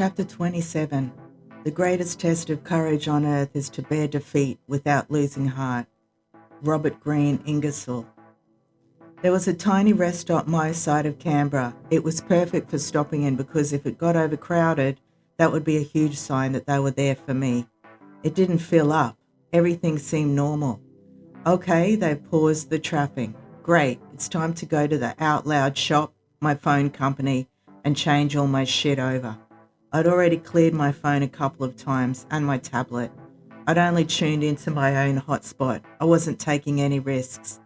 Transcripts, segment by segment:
Chapter 27. The greatest test of courage on earth is to bear defeat without losing heart. Robert Greene Ingersoll. There was a tiny rest stop my side of Canberra. It was perfect for stopping in because if it got overcrowded, that would be a huge sign that they were there for me. It didn't fill up. Everything seemed normal. Okay, they paused the traffic. Great, it's time to go to the Out Loud shop, my phone company, and change all my shit over. I'd already cleared my phone a couple of times and my tablet. I'd only tuned into my own hotspot. I wasn't taking any risks.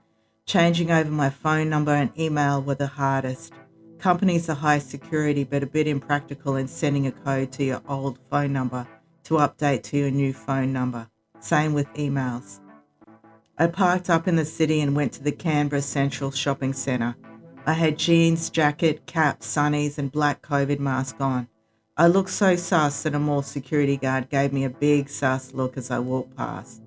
Changing over my phone number and email were the hardest. Companies are high security but a bit impractical in sending a code to your old phone number to update to your new phone number. Same with emails. I parked up in the city and went to the Canberra Central Shopping Centre. I had jeans, jacket, cap, sunnies and black COVID mask on. I looked so sus that a mall security guard gave me a big sus look as I walked past.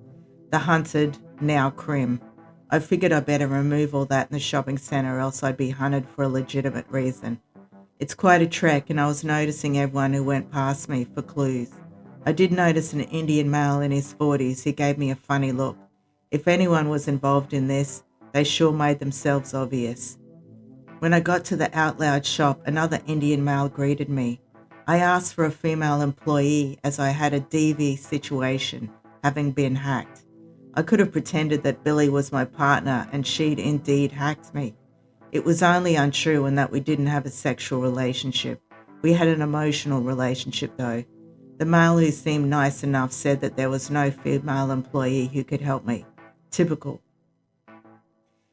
The hunted, now crim. I figured I'd better remove all that in the shopping centre or else I'd be hunted for a legitimate reason. It's quite a trek and I was noticing everyone who went past me for clues. I did notice an Indian male in his 40s who gave me a funny look. If anyone was involved in this, they sure made themselves obvious. When I got to the Out Loud shop, another Indian male greeted me. I asked for a female employee as I had a DV situation, having been hacked. I could have pretended that Billy was my partner and she'd indeed hacked me. It was only untrue in that we didn't have a sexual relationship. We had an emotional relationship though. The male who seemed nice enough said that there was no female employee who could help me. Typical.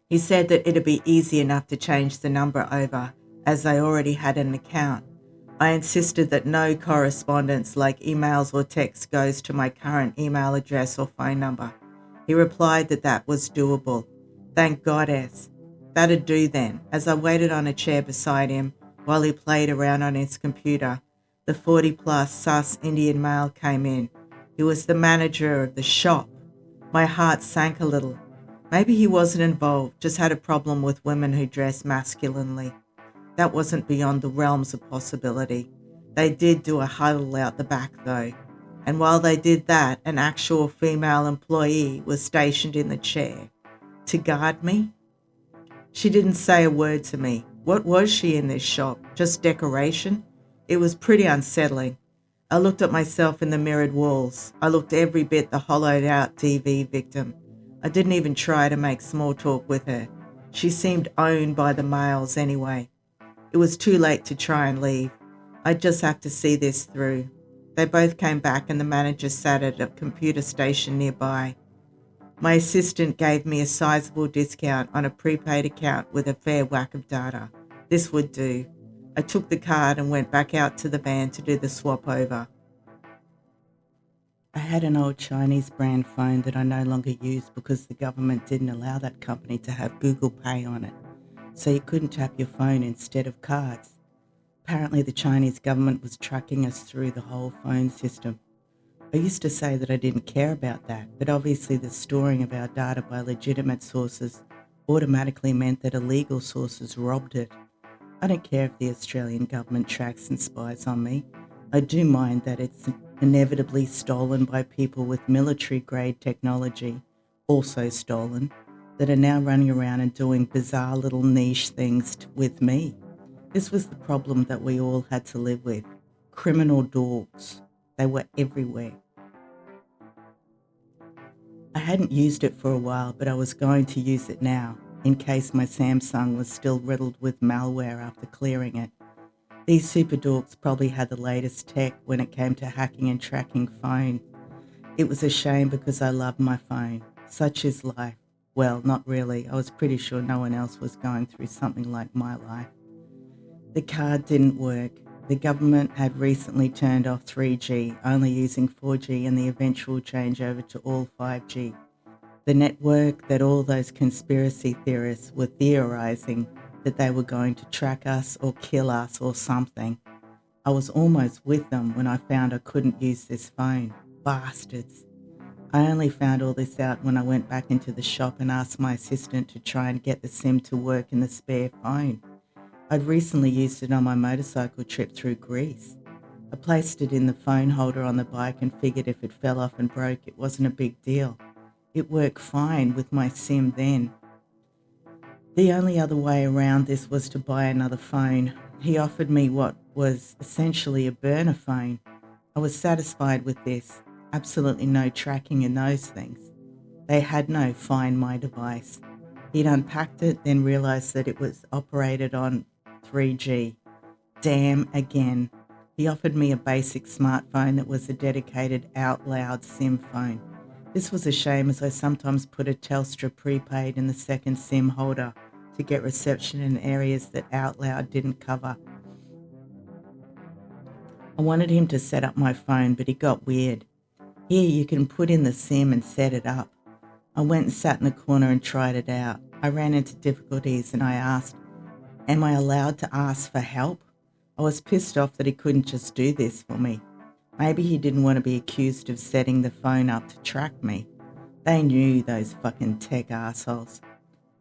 He said that it'd be easy enough to change the number over as I already had an account. I insisted that no correspondence like emails or texts goes to my current email address or phone number. He replied that that was doable. Thank goddess. That'd do then. As I waited on a chair beside him while he played around on his computer, the 40-plus sus Indian male came in. He was the manager of the shop. My heart sank a little. Maybe he wasn't involved, just had a problem with women who dress masculinely. That wasn't beyond the realms of possibility. They did do a huddle out the back though, and while they did that, an actual female employee was stationed in the chair. To guard me? She didn't say a word to me. What was she in this shop? Just decoration? It was pretty unsettling. I looked at myself in the mirrored walls. I looked every bit the hollowed out DV victim. I didn't even try to make small talk with her. She seemed owned by the males anyway. It was too late to try and leave. I'd just have to see this through. They both came back and the manager sat at a computer station nearby. My assistant gave me a sizable discount on a prepaid account with a fair whack of data. This would do. I took the card and went back out to the van to do the swap over. I had an old Chinese brand phone that I no longer used because the government didn't allow that company to have Google Pay on it. So you couldn't tap your phone instead of cards. Apparently the Chinese government was tracking us through the whole phone system. I used to say that I didn't care about that, but obviously the storing of our data by legitimate sources automatically meant that illegal sources robbed it. I don't care if the Australian government tracks and spies on me. I do mind that it's inevitably stolen by people with military-grade technology, also stolen, that are now running around and doing bizarre little niche things with me. This was the problem that we all had to live with. Criminal dogs. They were everywhere. I hadn't used it for a while, but I was going to use it now, in case my Samsung was still riddled with malware after clearing it. These super dorks probably had the latest tech when it came to hacking and tracking phone. It was a shame because I loved my phone. Such is life. Well, not really. I was pretty sure no one else was going through something like my life. The card didn't work. The government had recently turned off 3G, only using 4G and the eventual changeover to all 5G. The network that all those conspiracy theorists were theorizing that they were going to track us or kill us or something. I was almost with them when I found I couldn't use this phone. Bastards. I only found all this out when I went back into the shop and asked my assistant to try and get the SIM to work in the spare phone. I'd recently used it on my motorcycle trip through Greece. I placed it in the phone holder on the bike and figured if it fell off and broke, it wasn't a big deal. It worked fine with my SIM then. The only other way around this was to buy another phone. He offered me what was essentially a burner phone. I was satisfied with this. Absolutely no tracking in those things. They had no Find My device. He'd unpacked it, then realised that it was operated on 3G. Damn again. He offered me a basic smartphone that was a dedicated out-loud SIM phone. This was a shame, as I sometimes put a Telstra prepaid in the second SIM holder to get reception in areas that OutLoud didn't cover. I wanted him to set up my phone, but he got weird. Here, you can put in the SIM and set it up. I went and sat in the corner and tried it out. I ran into difficulties and I asked, am I allowed to ask for help? I was pissed off that he couldn't just do this for me. Maybe he didn't want to be accused of setting the phone up to track me. They knew, those fucking tech assholes.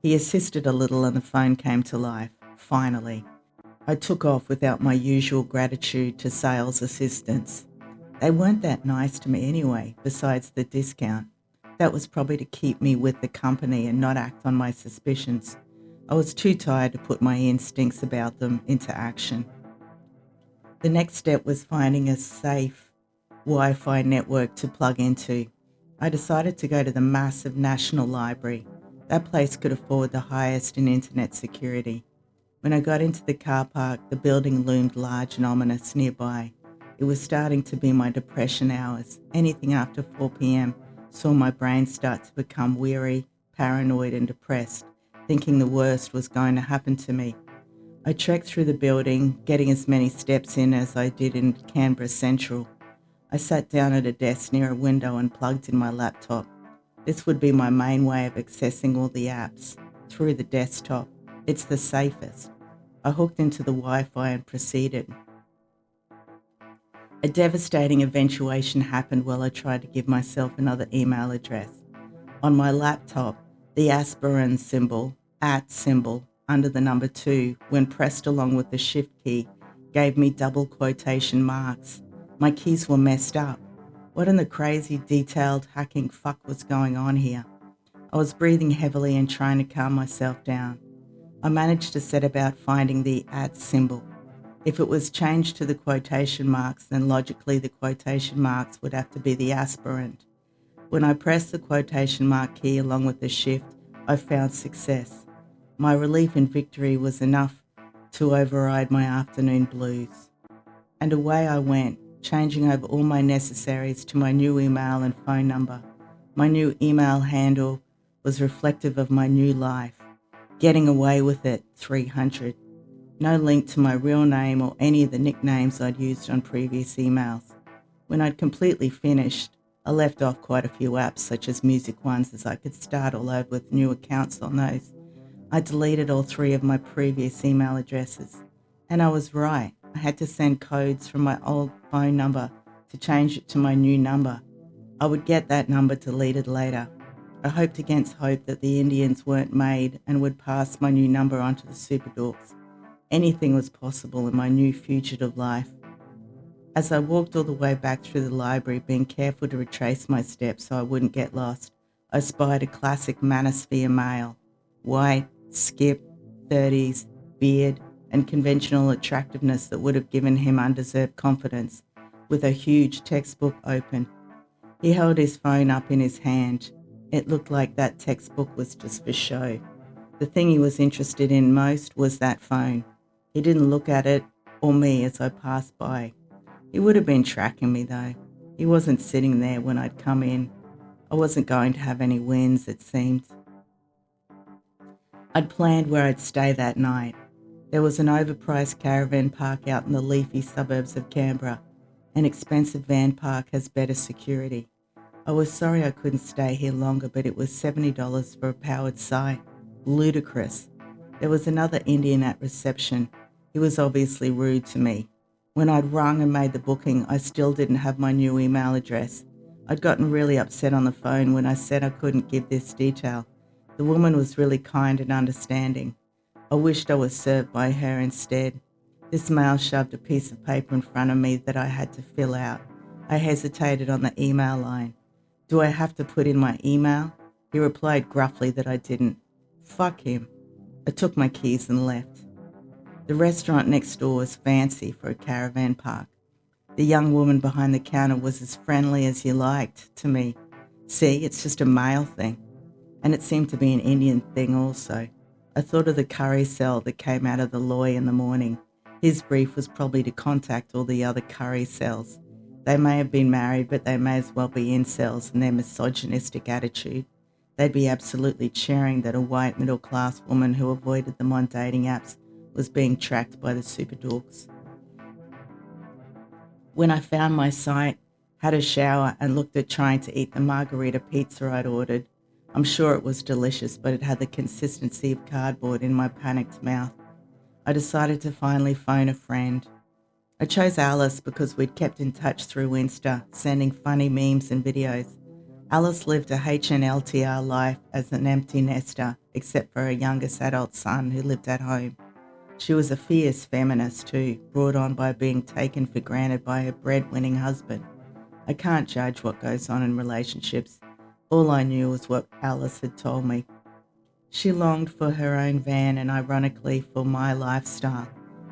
He assisted a little and the phone came to life, finally. I took off without my usual gratitude to sales assistants. They weren't that nice to me anyway, besides the discount. That was probably to keep me with the company and not act on my suspicions. I was too tired to put my instincts about them into action. The next step was finding a safe Wi-Fi network to plug into. I decided to go to the massive National Library. That place could afford the highest in internet security. When I got into the car park, the building loomed large and ominous nearby. It was starting to be my depression hours. Anything after 4 p.m. saw my brain start to become weary, paranoid and depressed, thinking the worst was going to happen to me. I trekked through the building, getting as many steps in as I did in Canberra Central. I sat down at a desk near a window and plugged in my laptop. This would be my main way of accessing all the apps, through the desktop. It's the safest. I hooked into the Wi-Fi and proceeded. A devastating eventuation happened while I tried to give myself another email address. On my laptop, the aspirin symbol, @ symbol, under the number 2, when pressed along with the shift key, gave me double quotation marks. My keys were messed up. What in the crazy, detailed hacking fuck was going on here? I was breathing heavily and trying to calm myself down. I managed to set about finding the @ symbol. If it was changed to the quotation marks, then logically the quotation marks would have to be the aspirant. When I pressed the quotation mark key along with the shift, I found success. My relief and victory was enough to override my afternoon blues. And away I went, changing over all my necessaries to my new email and phone number. My new email handle was reflective of my new life. Getting away with it, 300. No link to my real name or any of the nicknames I'd used on previous emails. When I'd completely finished, I left off quite a few apps such as Music Ones, as I could start all over with new accounts on those. I deleted all 3 of my previous email addresses. And I was right. I had to send codes from my old phone number to change it to my new number. I would get that number deleted later. I hoped against hope that the Indians weren't made and would pass my new number on to the super dorks. Anything was possible in my new fugitive life. As I walked all the way back through the library, being careful to retrace my steps so I wouldn't get lost, I spied a classic Manosphere male. White, skip, 30s, beard, and conventional attractiveness that would have given him undeserved confidence, with a huge textbook open. He held his phone up in his hand. It looked like that textbook was just for show. The thing he was interested in most was that phone. He didn't look at it or me as I passed by. He would have been tracking me though. He wasn't sitting there when I'd come in. I wasn't going to have any wins, it seemed. I'd planned where I'd stay that night. There was an overpriced caravan park out in the leafy suburbs of Canberra. An expensive van park has better security. I was sorry I couldn't stay here longer, but it was $70 for a powered site. Ludicrous. There was another Indian at reception. He was obviously rude to me. When I'd rung and made the booking, I still didn't have my new email address. I'd gotten really upset on the phone when I said I couldn't give this detail. The woman was really kind and understanding. I wished I was served by her instead. This male shoved a piece of paper in front of me that I had to fill out. I hesitated on the email line. Do I have to put in my email? He replied gruffly that I didn't. Fuck him. I took my keys and left. The restaurant next door was fancy for a caravan park. The young woman behind the counter was as friendly as you liked to me. See, it's just a male thing. And it seemed to be an Indian thing also. I thought of the curry cell that came out of the Loy in the morning. His brief was probably to contact all the other curry cells. They may have been married, but they may as well be incels in their misogynistic attitude. They'd be absolutely cheering that a white middle-class woman who avoided them on dating apps was being tracked by the super dorks. When I found my site, had a shower and looked at trying to eat the margarita pizza I'd ordered, I'm sure it was delicious, but it had the consistency of cardboard in my panicked mouth. I decided to finally phone a friend. I chose Alice because we'd kept in touch through Insta, sending funny memes and videos. Alice lived a HNLTR life as an empty nester, except for her youngest adult son who lived at home. She was a fierce feminist too, brought on by being taken for granted by her breadwinning husband. I can't judge what goes on in relationships. All I knew was what Alice had told me. She longed for her own van and ironically for my lifestyle.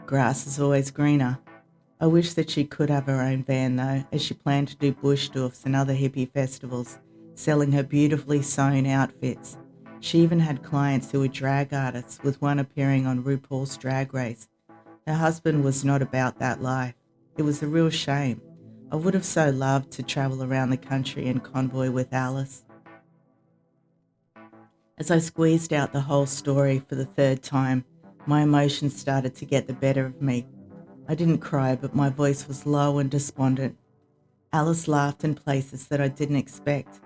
Grass is always greener. I wish that she could have her own van though, as she planned to do bush doofs and other hippie festivals, selling her beautifully sewn outfits. She even had clients who were drag artists, with one appearing on RuPaul's Drag Race. Her husband was not about that life. It was a real shame. I would have so loved to travel around the country in convoy with Alice. As I squeezed out the whole story for the third time, my emotions started to get the better of me. I didn't cry, but my voice was low and despondent. Alice laughed in places that I didn't expect.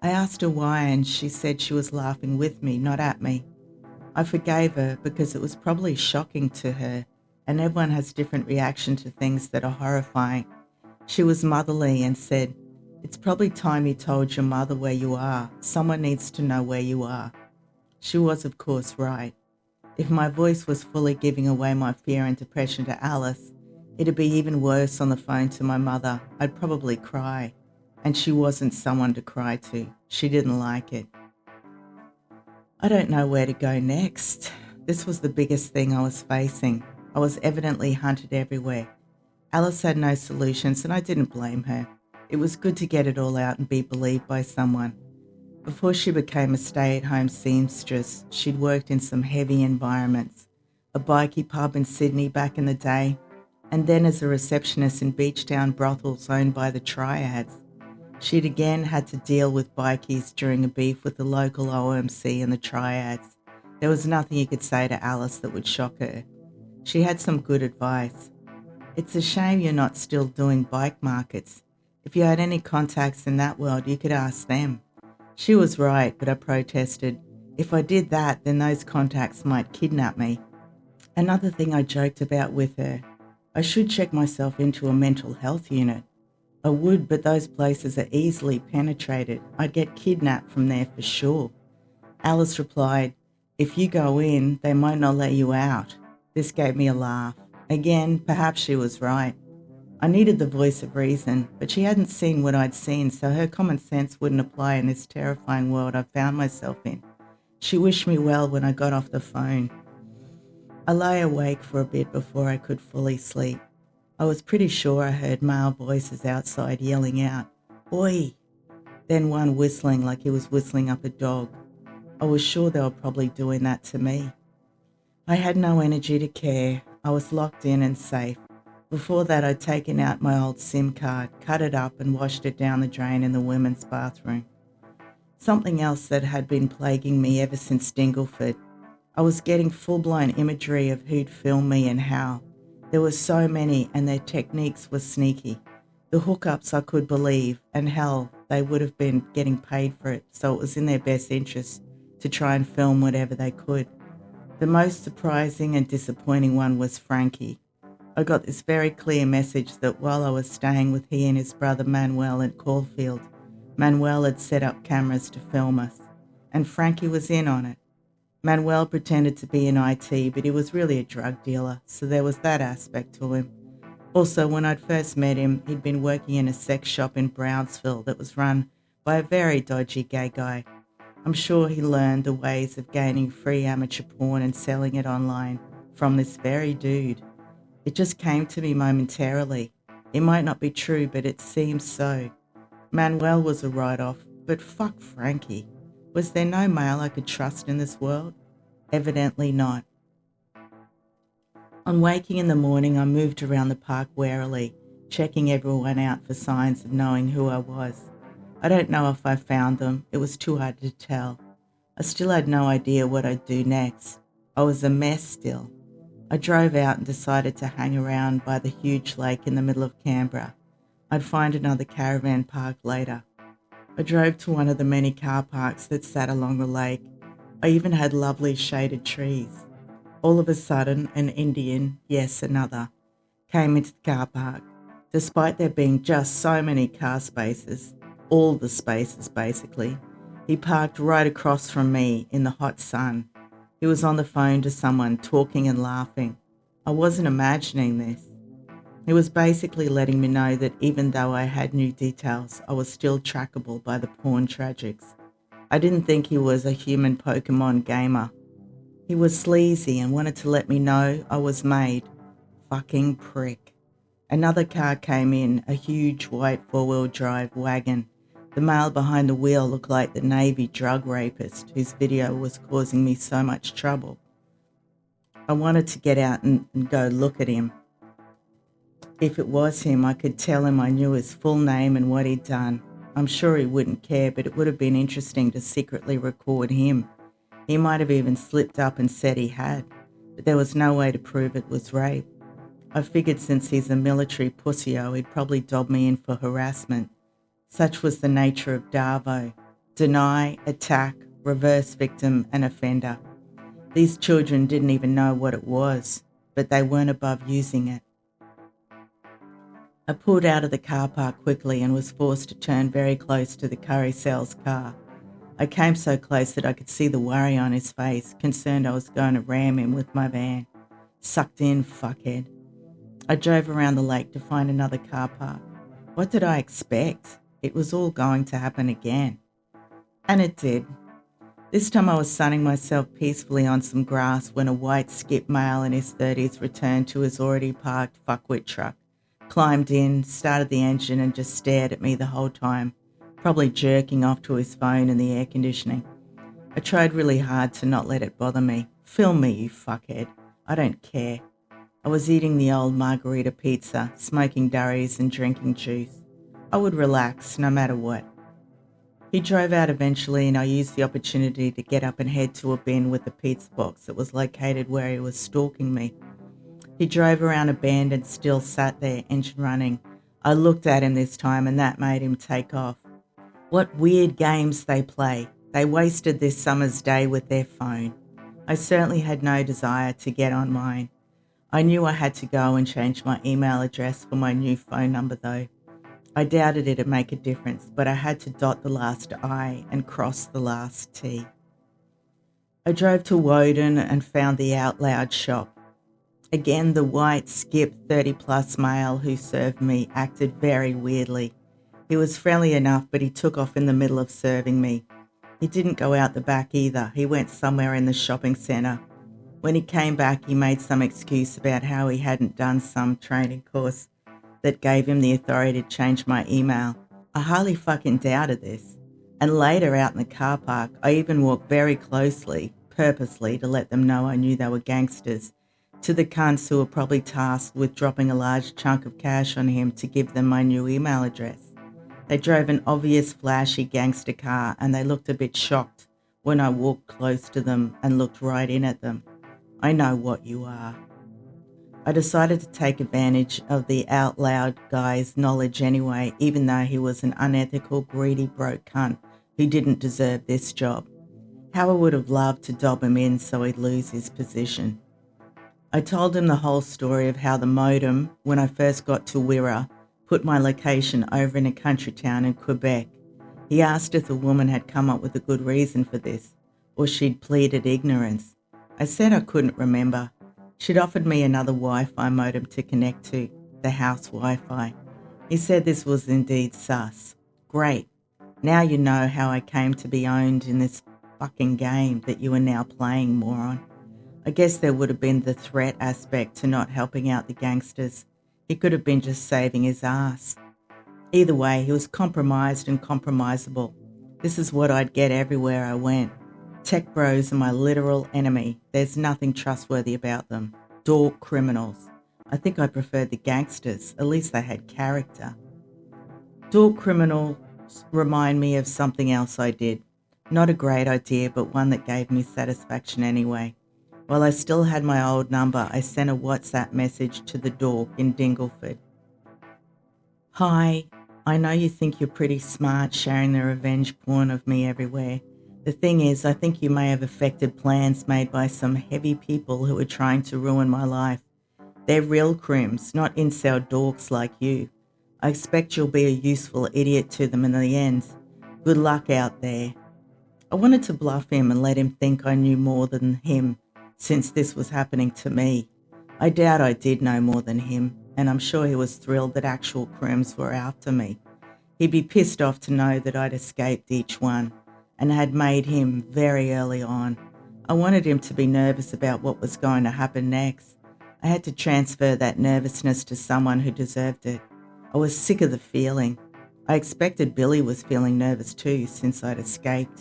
I asked her why, and she said she was laughing with me, not at me. I forgave her because it was probably shocking to her, and everyone has different reaction to things that are horrifying. She was motherly and said, "It's probably time you told your mother where you are. Someone needs to know where you are." She was, of course, right. If my voice was fully giving away my fear and depression to Alice, it'd be even worse on the phone to my mother. I'd probably cry. And she wasn't someone to cry to. She didn't like it. I don't know where to go next. This was the biggest thing I was facing. I was evidently hunted everywhere. Alice had no solutions and I didn't blame her. It was good to get it all out and be believed by someone. Before she became a stay-at-home seamstress, she'd worked in some heavy environments. A bikie pub in Sydney back in the day, and then as a receptionist in beach-town brothels owned by the Triads. She'd again had to deal with bikies during a beef with the local OMC and the Triads. There was nothing you could say to Alice that would shock her. She had some good advice. It's a shame you're not still doing bike markets. If you had any contacts in that world, you could ask them. She was right, but I protested. If I did that, then those contacts might kidnap me. Another thing I joked about with her, I should check myself into a mental health unit. I would, but those places are easily penetrated. I'd get kidnapped from there for sure. Alice replied, "If you go in, they might not let you out." This gave me a laugh. Again, perhaps she was right. I needed the voice of reason, but she hadn't seen what I'd seen, so her common sense wouldn't apply in this terrifying world I found myself in. She wished me well when I got off the phone. I lay awake for a bit before I could fully sleep. I was pretty sure I heard male voices outside yelling out, "Oi!" Then one whistling like he was whistling up a dog. I was sure they were probably doing that to me. I had no energy to care. I was locked in and safe. Before that, I'd taken out my old SIM card, cut it up and washed it down the drain in the women's bathroom. Something else that had been plaguing me ever since Dingleford. I was getting full-blown imagery of who'd film me and how. There were so many and their techniques were sneaky. The hookups I could believe, and hell, they would have been getting paid for it, so it was in their best interest to try and film whatever they could. The most surprising and disappointing one was Frankie. I got this very clear message that while I was staying with he and his brother Manuel in Caulfield, Manuel had set up cameras to film us, and Frankie was in on it. Manuel pretended to be in IT, but he was really a drug dealer, so there was that aspect to him. Also, when I'd first met him, he'd been working in a sex shop in Brownsville that was run by a very dodgy gay guy. I'm sure he learned the ways of gaining free amateur porn and selling it online from this very dude. It just came to me momentarily. It might not be true, but it seems so. Manuel was a write-off, but fuck Frankie. Was there no male I could trust in this world? Evidently not. On waking in the morning, I moved around the park warily, checking everyone out for signs of knowing who I was. I don't know if I found them. It was too hard to tell. I still had no idea what I'd do next. I was a mess still. I drove out and decided to hang around by the huge lake in the middle of Canberra. I'd find another caravan park later. I drove to one of the many car parks that sat along the lake. I even had lovely shaded trees. All of a sudden, an Indian, yes, another, came into the car park. Despite there being just so many car spaces, all the spaces basically, he parked right across from me in the hot sun. He was on the phone to someone, talking and laughing. I wasn't imagining this. He was basically letting me know that even though I had new details, I was still trackable by the porn tragics. I didn't think he was a human Pokemon gamer. He was sleazy and wanted to let me know I was made. Fucking prick. Another car came in, a huge white four-wheel drive wagon. The male behind the wheel looked like the Navy drug rapist whose video was causing me so much trouble. I wanted to get out and go look at him. If it was him, I could tell him I knew his full name and what he'd done. I'm sure he wouldn't care, but it would have been interesting to secretly record him. He might have even slipped up and said he had, but there was no way to prove it was rape. I figured since he's a military pussyo, he'd probably dob me in for harassment. Such was the nature of Darvo. Deny, attack, reverse victim and offender. These children didn't even know what it was, but they weren't above using it. I pulled out of the car park quickly and was forced to turn very close to the curry sales car. I came so close that I could see the worry on his face, concerned I was going to ram him with my van. Sucked in, fuckhead. I drove around the lake to find another car park. What did I expect? It was all going to happen again. And it did. This time I was sunning myself peacefully on some grass when a white skip male in his 30s returned to his already parked fuckwit truck, climbed in, started the engine and just stared at me the whole time, probably jerking off to his phone in the air conditioning. I tried really hard to not let it bother me. Film me, you fuckhead. I don't care. I was eating the old margarita pizza, smoking durries and drinking juice. I would relax no matter what. He drove out eventually and I used the opportunity to get up and head to a bin with the pizza box that was located where he was stalking me. He drove around a bend and still sat there, engine running. I looked at him this time and that made him take off. What weird games they play. They wasted this summer's day with their phone. I certainly had no desire to get on mine. I knew I had to go and change my email address for my new phone number though. I doubted it'd make a difference, but I had to dot the last I and cross the last T. I drove to Woden and found the Out Loud shop. Again, the white, skip 30-plus male who served me acted very weirdly. He was friendly enough, but he took off in the middle of serving me. He didn't go out the back either. He went somewhere in the shopping centre. When he came back, he made some excuse about how he hadn't done some training course that gave him the authority to change my email. I highly fucking doubted this. And later out in the car park, I even walked very closely, purposely, to let them know I knew they were gangsters, to the cunts who were probably tasked with dropping a large chunk of cash on him to give them my new email address. They drove an obvious flashy gangster car and they looked a bit shocked when I walked close to them and looked right in at them. I know what you are. I decided to take advantage of the Out Loud guy's knowledge anyway, even though he was an unethical, greedy, broke cunt who didn't deserve this job. How I would have loved to dob him in so he'd lose his position. I told him the whole story of how the modem, when I first got to Wirra, put my location over in a country town in Quebec. He asked if the woman had come up with a good reason for this. or she'd pleaded ignorance. I said I couldn't remember. She'd offered me another Wi-Fi modem to connect to, the house Wi-Fi. He said this was indeed sus. Great. Now you know how I came to be owned in this fucking game that you are now playing, moron. I guess there would have been the threat aspect to not helping out the gangsters. He could have been just saving his ass. Either way, he was compromised and compromisable. This is what I'd get everywhere I went. Tech bros are my literal enemy. There's nothing trustworthy about them. Dork criminals. I think I preferred the gangsters. At least they had character. Dork criminals remind me of something else I did. Not a great idea, but one that gave me satisfaction anyway. While I still had my old number, I sent a WhatsApp message to the dork in Dingleford. Hi, I know you think you're pretty smart sharing the revenge porn of me everywhere. The thing is, I think you may have affected plans made by some heavy people who are trying to ruin my life. They're real crims, not incel dorks like you. I expect you'll be a useful idiot to them in the end. Good luck out there. I wanted to bluff him and let him think I knew more than him, since this was happening to me. I doubt I did know more than him, and I'm sure he was thrilled that actual crims were after me. He'd be pissed off to know that I'd escaped each one, and had made him very early on. I wanted him to be nervous about what was going to happen next. I had to transfer that nervousness to someone who deserved it. I was sick of the feeling. I expected Billy was feeling nervous too, since I'd escaped.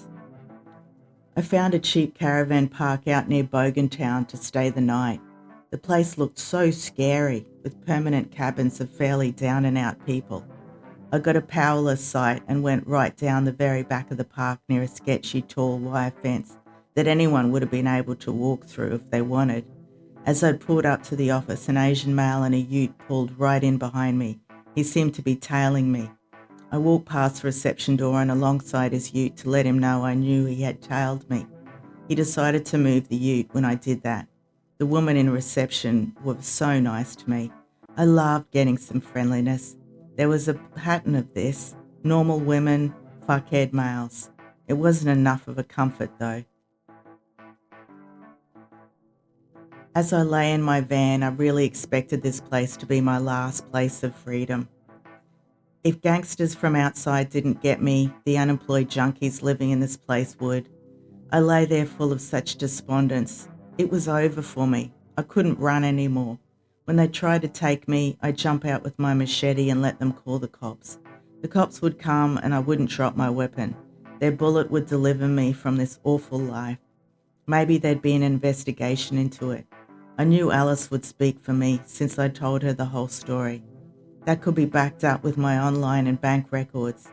I found a cheap caravan park out near Bogantown to stay the night. The place looked so scary, with permanent cabins of fairly down and out people. I got a powerless sight and went right down the very back of the park near a sketchy tall wire fence that anyone would have been able to walk through if they wanted. As I pulled up to the office, an Asian male in a ute pulled right in behind me. He seemed to be tailing me. I walked past the reception door and alongside his ute to let him know I knew he had tailed me. He decided to move the ute when I did that. The woman in reception was so nice to me. I loved getting some friendliness. There was a pattern of this. Normal women, fuckhead males. It wasn't enough of a comfort though. As I lay in my van, I really expected this place to be my last place of freedom. If gangsters from outside didn't get me, the unemployed junkies living in this place would. I lay there full of such despondence. It was over for me. I couldn't run anymore. When they tried to take me, I'd jump out with my machete and let them call the cops. The cops would come and I wouldn't drop my weapon. Their bullet would deliver me from this awful life. Maybe there'd be an investigation into it. I knew Alice would speak for me since I told her the whole story. That could be backed up with my online and bank records.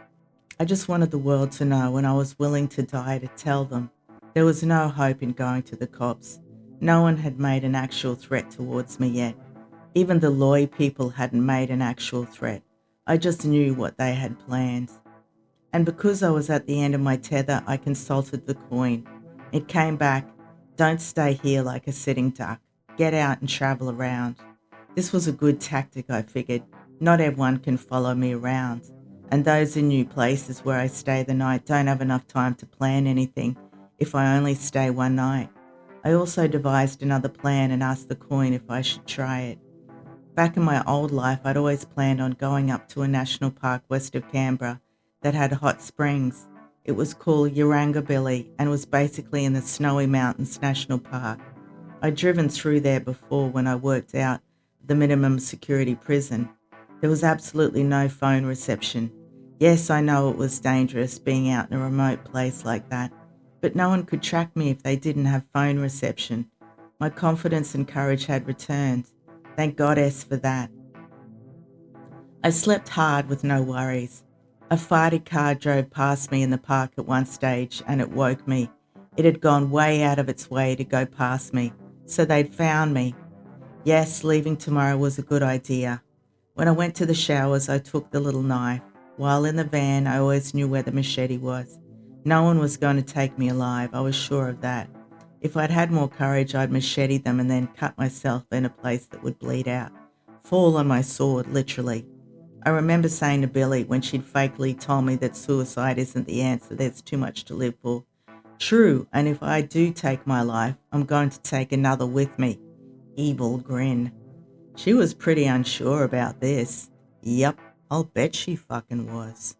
I just wanted the world to know, and I was willing to die to tell them. There was no hope in going to the cops. No one had made an actual threat towards me yet. Even the Loy people hadn't made an actual threat. I just knew what they had planned. And because I was at the end of my tether, I consulted the coin. It came back, don't stay here like a sitting duck. Get out and travel around. This was a good tactic, I figured. Not everyone can follow me around. And those in new places where I stay the night don't have enough time to plan anything if I only stay one night. I also devised another plan and asked the coin if I should try it. Back in my old life, I'd always planned on going up to a national park west of Canberra that had hot springs. It was called Yarangobilly and was basically in the Snowy Mountains National Park. I'd driven through there before when I worked out the minimum security prison. There was absolutely no phone reception. Yes, I know it was dangerous being out in a remote place like that, but no one could track me if they didn't have phone reception. My confidence and courage had returned. Thank Goddess for that. I slept hard with no worries. A farty car drove past me in the park at one stage and it woke me. It had gone way out of its way to go past me, so they'd found me. Yes, leaving tomorrow was a good idea. When I went to the showers, I took the little knife. While in the van, I always knew where the machete was. No one was going to take me alive, I was sure of that. If I'd had more courage, I'd machete them and then cut myself in a place that would bleed out. Fall on my sword, literally. I remember saying to Billy when she'd fakely told me that suicide isn't the answer, there's too much to live for. True, and if I do take my life, I'm going to take another with me. Evil grin. She was pretty unsure about this. Yep, I'll bet she fucking was.